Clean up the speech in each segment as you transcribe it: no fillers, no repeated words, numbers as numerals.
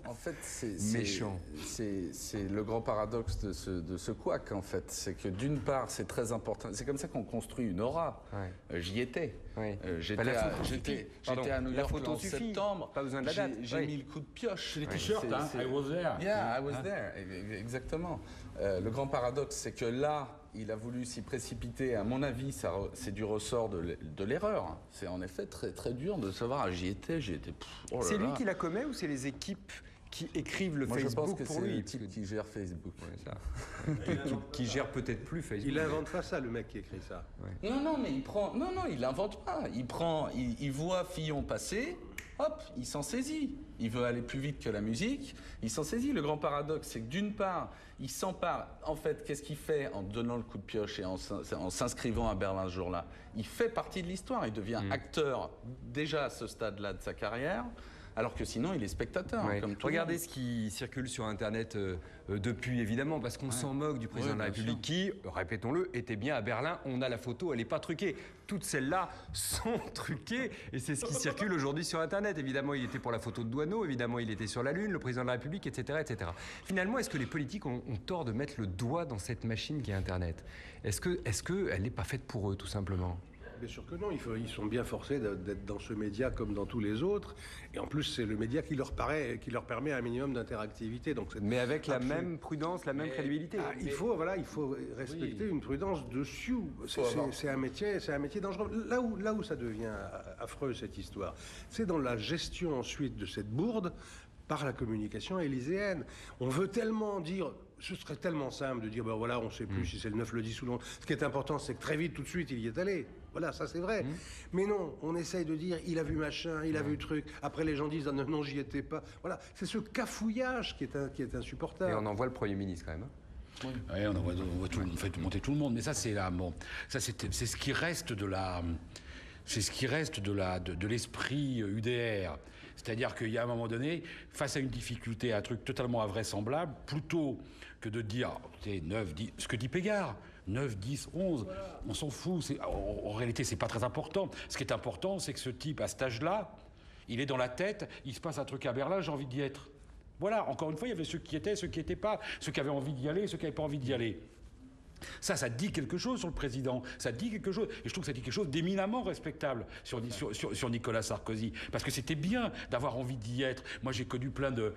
En fait, Méchant. c'est le grand paradoxe de ce couac, en fait. C'est que d'une part, c'est très important. C'est comme ça qu'on construit une aura. Ouais. J'y étais. Ouais. J'étais à New York en suffit. septembre. Pas besoin de la date. J'ai mis le coup de pioche. C'est les t-shirts, hein. I was there. Yeah, I was there. Exactement. Le grand paradoxe, c'est que là, il a voulu s'y précipiter. À mon avis, c'est du ressort de l'erreur. C'est en effet très, très dur de savoir. J'y étais. Oh c'est lui qui la commet ou c'est les équipes qui écrivent le Facebook pour lui? Je pense que c'est le type qui gère Facebook. Ouais, ça. qui gère peut-être plus Facebook. Il invente pas ça, le mec qui écrit ça. Ouais. Non, mais il prend... Non, il invente pas. Il voit Fillon passer, hop, il s'en saisit. Il veut aller plus vite que la musique, il s'en saisit. Le grand paradoxe, c'est que d'une part, il s'empare... En fait, qu'est-ce qu'il fait en donnant le coup de pioche et en s'inscrivant à Berlin ce jour-là? Il fait partie de l'histoire, il devient acteur déjà à ce stade-là de sa carrière. Alors que sinon, il est spectateur. Ouais. Comme tout Regardez ce qui circule sur Internet depuis, évidemment, parce qu'on s'en moque du président de la République qui, répétons-le, était bien à Berlin. On a la photo, elle n'est pas truquée. Toutes celles-là sont truquées et c'est ce qui circule aujourd'hui sur Internet. Évidemment, il était pour la photo de Douaneau, évidemment, il était sur la Lune, le président de la République, etc. etc. Finalement, est-ce que les politiques ont tort de mettre le doigt dans cette machine qui est Internet? Est-ce qu'elle n'est pas faite pour eux, tout simplement? Bien sûr que non, ils sont bien forcés d'être dans ce média comme dans tous les autres. Et en plus, c'est le média qui leur permet un minimum d'interactivité. Mais avec la même prudence, la même crédibilité. Il faut respecter une prudence dessus. C'est un métier dangereux. Là où ça devient affreux, cette histoire, c'est dans la gestion ensuite de cette bourde par la communication élyséenne. On veut tellement dire... Ce serait tellement simple de dire, ben voilà, on ne sait plus si c'est le 9, le 10 ou le 11. Ce qui est important, c'est que très vite, tout de suite, il y est allé. Voilà, ça c'est vrai. Mais non, on essaye de dire, il a vu machin, il a vu truc. Après, les gens disent, ah, non, j'y étais pas. Voilà, c'est ce cafouillage qui est insupportable. Et on envoie le Premier ministre, quand même. Oui, on fait monter tout le monde. Mais ça, c'est là, bon, ça, c'est ce qui reste de la... C'est ce qui reste de l'esprit UDR. C'est-à-dire qu'il y a un moment donné, face à une difficulté, un truc totalement invraisemblable, plutôt que de dire, c'est 9, 10, ce que dit Pégard, 9, 10, 11, voilà. On s'en fout. En réalité, c'est pas très important. Ce qui est important, c'est que ce type, à cet âge-là, il est dans la tête, il se passe un truc à Berlin, j'ai envie d'y être. Voilà, encore une fois, il y avait ceux qui étaient, ceux qui n'étaient pas, ceux qui avaient envie d'y aller, ceux qui n'avaient pas envie d'y aller. Ça dit quelque chose sur le président, ça dit quelque chose, et je trouve que ça dit quelque chose d'éminemment respectable sur Nicolas Sarkozy, parce que c'était bien d'avoir envie d'y être. Moi j'ai connu plein de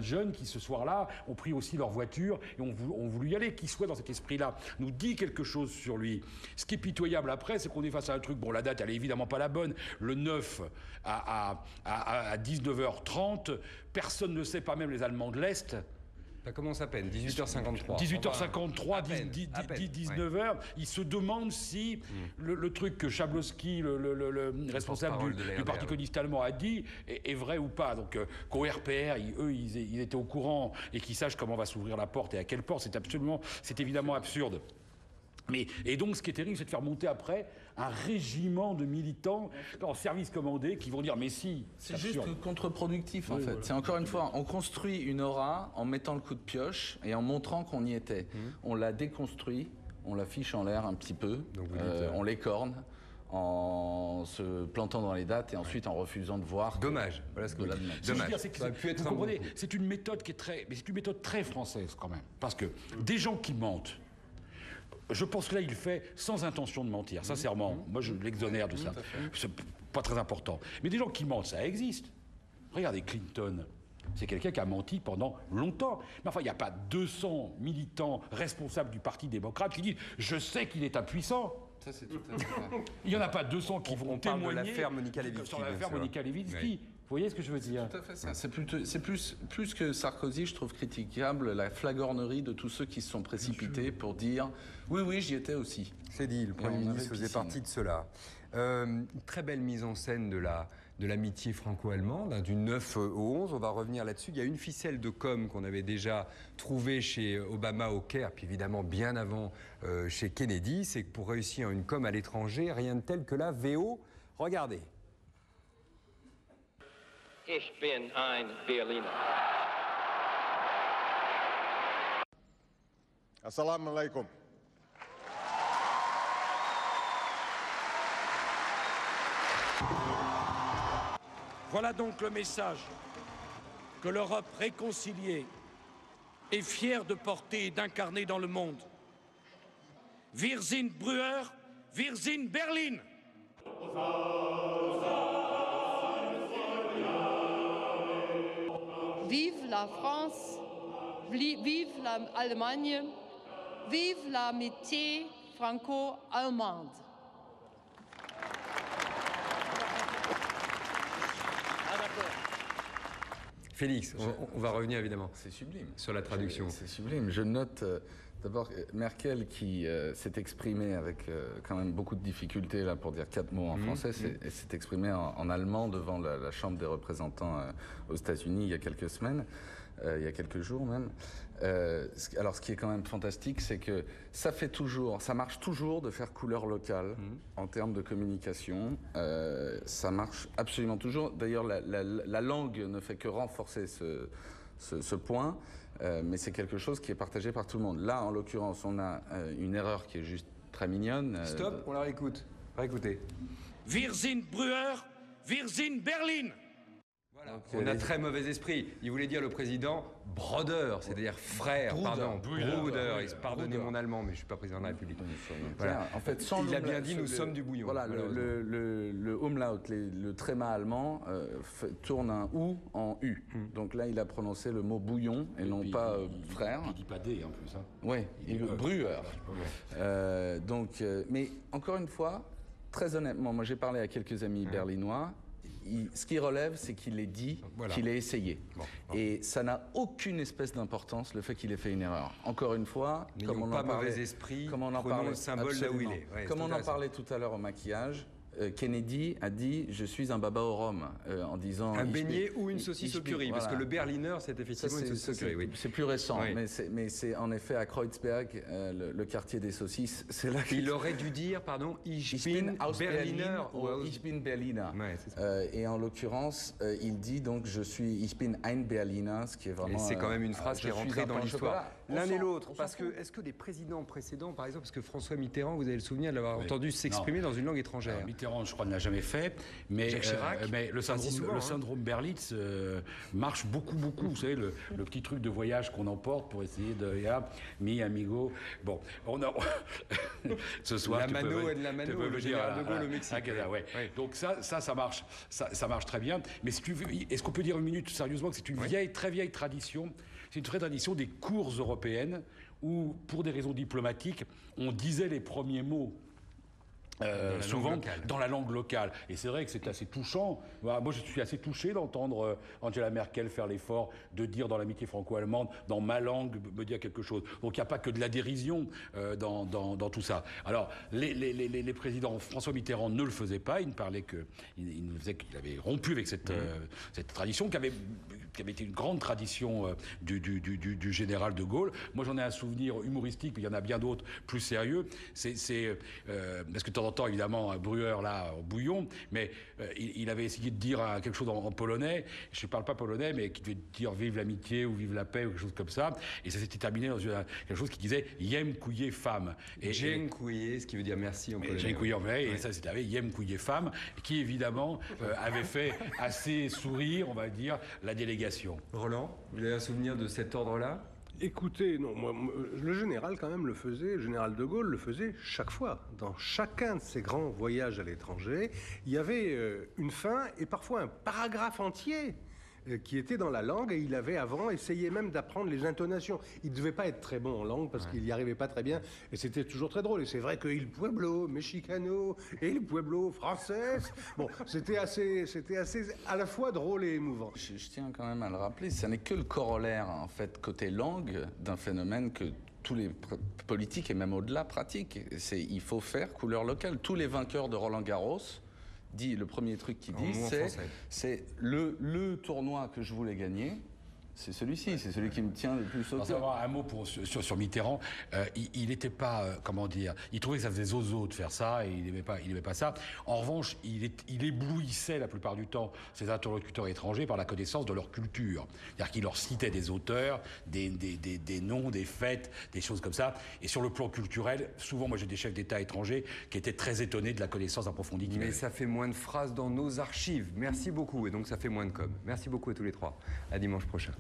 jeunes qui ce soir-là ont pris aussi leur voiture et ont voulu y aller, qu'ils soient dans cet esprit-là, nous dit quelque chose sur lui. Ce qui est pitoyable après, c'est qu'on est face à un truc, bon la date elle est évidemment pas la bonne, le 9 à 19h30, personne ne sait, pas même les Allemands de l'Est. Ça commence à peine, 18h53. 18h53, 19h. Il se demande si le truc que Chablowski, le responsable du Parti communiste allemand, a dit est vrai ou pas. Donc qu'au RPR, ils étaient au courant et qu'ils sachent comment va s'ouvrir la porte et à quelle porte, c'est évidemment absurde. Et donc, ce qui est terrible, c'est de faire monter après un régiment de militants en service commandé qui vont dire mais si. C'est juste contre-productif en fait. Voilà. C'est encore une fois, on construit une aura en mettant le coup de pioche et en montrant qu'on y était. On la déconstruit, on la fiche en l'air un petit peu, on l'écorne en se plantant dans les dates et ensuite en refusant de voir. Dommage. Voilà ce que dommage. Vous comprenez, c'est une méthode qui est c'est une méthode très française quand même, parce que des gens qui mentent. Je pense que là, il fait sans intention de mentir, sincèrement. Moi, je l'exonère de ça. C'est pas très important. Mais des gens qui mentent, ça existe. Regardez Clinton. C'est quelqu'un qui a menti pendant longtemps. Mais enfin, il n'y a pas 200 militants responsables du Parti démocrate qui disent « Je sais qu'il est impuissant ». Ça, c'est tout à fait vrai. Il n'y en a pas 200 qui vont témoigner de l'affaire Monica Lewinsky, sur l'affaire Monica Lewinsky. Oui. Vous voyez ce que je veux dire? C'est tout à fait ça. C'est plus que Sarkozy, je trouve critiquable la flagornerie de tous ceux qui se sont précipités pour dire « Oui, j'y étais aussi ». C'est dit, le Premier ministre faisait partie de cela. Très belle mise en scène de l'amitié franco-allemande, du 9 au 11. On va revenir là-dessus. Il y a une ficelle de com qu'on avait déjà trouvée chez Obama au Caire, puis évidemment bien avant chez Kennedy. C'est que pour réussir une com à l'étranger, rien de tel que la VO. Regardez. Ich bin ein Berliner. Assalamu alaikum. Voilà donc le message que l'Europe réconciliée est fière de porter et d'incarner dans le monde. Wir sind Brüder, wir sind Berlin. Vive la France, vive l'Allemagne, vive l'amitié franco-allemande. Félix, on va revenir évidemment. C'est sublime. Sur la traduction. C'est sublime. Je note d'abord Merkel qui s'est exprimée avec quand même beaucoup de difficultés là, pour dire 4 mots en français, et s'est exprimée en allemand devant la Chambre des représentants aux États-Unis il y a quelques semaines, il y a quelques jours même. Alors ce qui est quand même fantastique, c'est que ça marche toujours de faire couleur locale en termes de communication. Ça marche absolument toujours. D'ailleurs, la langue ne fait que renforcer ce point, mais c'est quelque chose qui est partagé par tout le monde. Là, en l'occurrence, on a une erreur qui est juste très mignonne. Stop, on la réécoute. Réécoutez. Wir sind Brüder, wir sind Berlin. Voilà. On a très mauvais esprit. Il voulait dire le président brother, c'est-à-dire frère, pardon, bruder. Pardonnez mon allemand, mais je suis pas président de la République. Voilà. En fait, il a bien dit nous sommes du bouillon. Voilà, le umlaut, le tréma allemand tourne un ou en u. Donc là, il a prononcé le mot bouillon et non pas frère. Il dit pas D en plus. Hein. Oui, Brüder. Mais encore une fois, très honnêtement, moi j'ai parlé à quelques amis berlinois. Ce qui relève, c'est qu'il ait dit qu'il ait essayé. Bon. Et ça n'a aucune espèce d'importance, le fait qu'il ait fait une erreur. Encore une fois, comme on en parlait, le symbole là où il est. Ouais, comme on en parlait tout à l'heure au maquillage, Kennedy a dit « je suis un baba au rhum » en disant... Un beignet ou une saucisse au curry, parce que le Berliner, c'est effectivement une saucisse au curry. Oui. C'est plus récent, mais c'est en effet à Kreuzberg, le quartier des saucisses. C'est là il aurait dû dire, pardon, Ich bin Berliner ou Ich bin Berliner. Et en l'occurrence, il dit donc « je suis Ich bin ein Berliner », ce qui est vraiment... Et c'est quand même une phrase qui est rentrée dans l'histoire. L'un et l'autre, parce que est-ce que les présidents précédents, par exemple, parce que François Mitterrand, vous avez le souvenir de l'avoir entendu s'exprimer dans une langue étrangère. Mitterrand, je crois, ne l'a jamais fait, mais le syndrome Berlitz marche beaucoup. Vous savez, le petit truc de voyage qu'on emporte pour essayer de... mi amigo. Bon, on a... ce soir, la mano et de la mano, le général de Gaulle au Mexique. Donc ça marche. Ça marche très bien. Mais si tu veux, est-ce qu'on peut dire une minute sérieusement que c'est une très vieille tradition? C'est une très tradition des cours européennes où, pour des raisons diplomatiques, on disait les premiers mots souvent dans la langue locale. Et c'est vrai que c'est assez touchant. Moi, je suis assez touché d'entendre Angela Merkel faire l'effort de dire dans l'amitié franco-allemande, dans ma langue, me dire quelque chose. Donc il n'y a pas que de la dérision dans tout ça. Alors, les présidents, François Mitterrand ne le faisait pas. Il ne parlait il avait rompu avec cette tradition qui avait été une grande tradition du général de Gaulle. Moi, j'en ai un souvenir humoristique, mais il y en a bien d'autres plus sérieux. Parce que de temps en temps, évidemment, un Brüder, là, en bouillon, mais il avait essayé de dire quelque chose en polonais. Je ne parle pas polonais, mais qui devait dire vive l'amitié ou vive la paix ou quelque chose comme ça. Et ça s'était terminé dans quelque chose qui disait dziękuję femme. Et dziękuję, ce qui veut dire merci en polonais. Dziękuję en polonais, et ça c'était avec dziękuję femme, qui évidemment avait fait assez sourire, on va dire, la délégation. Roland, vous avez un souvenir de cet ordre-là? Écoutez, non, le général quand même le faisait, le général de Gaulle le faisait chaque fois. Dans chacun de ses grands voyages à l'étranger, il y avait une fin et parfois un paragraphe entier qui était dans la langue, et il avait avant essayé même d'apprendre les intonations. Il ne devait pas être très bon en langue parce qu'il n'y arrivait pas très bien, et c'était toujours très drôle. Et c'est vrai que il pueblo mexicano et il pueblo français, bon, c'était assez à la fois drôle et émouvant. Je tiens quand même à le rappeler, ça n'est que le corollaire en fait côté langue d'un phénomène que tous les politiques et même au-delà pratiquent. Il faut faire couleur locale. Tous les vainqueurs de Roland-Garros le premier truc qu'ils disent, c'est le tournoi que je voulais gagner, c'est celui-ci, c'est celui qui me tient le plus au cœur. Avoir un mot sur Mitterrand, il n'était pas, comment dire, il trouvait que ça faisait zozo de faire ça et il n'aimait pas ça. En revanche, il éblouissait la plupart du temps ses interlocuteurs étrangers par la connaissance de leur culture. C'est-à-dire qu'il leur citait des auteurs, des noms, des fêtes, des choses comme ça. Et sur le plan culturel, souvent, moi j'ai des chefs d'État étrangers qui étaient très étonnés de la connaissance approfondie qu'il avait. Mais ça fait moins de phrases dans nos archives. Merci beaucoup, et donc ça fait moins de com. Merci beaucoup à tous les trois. À dimanche prochain.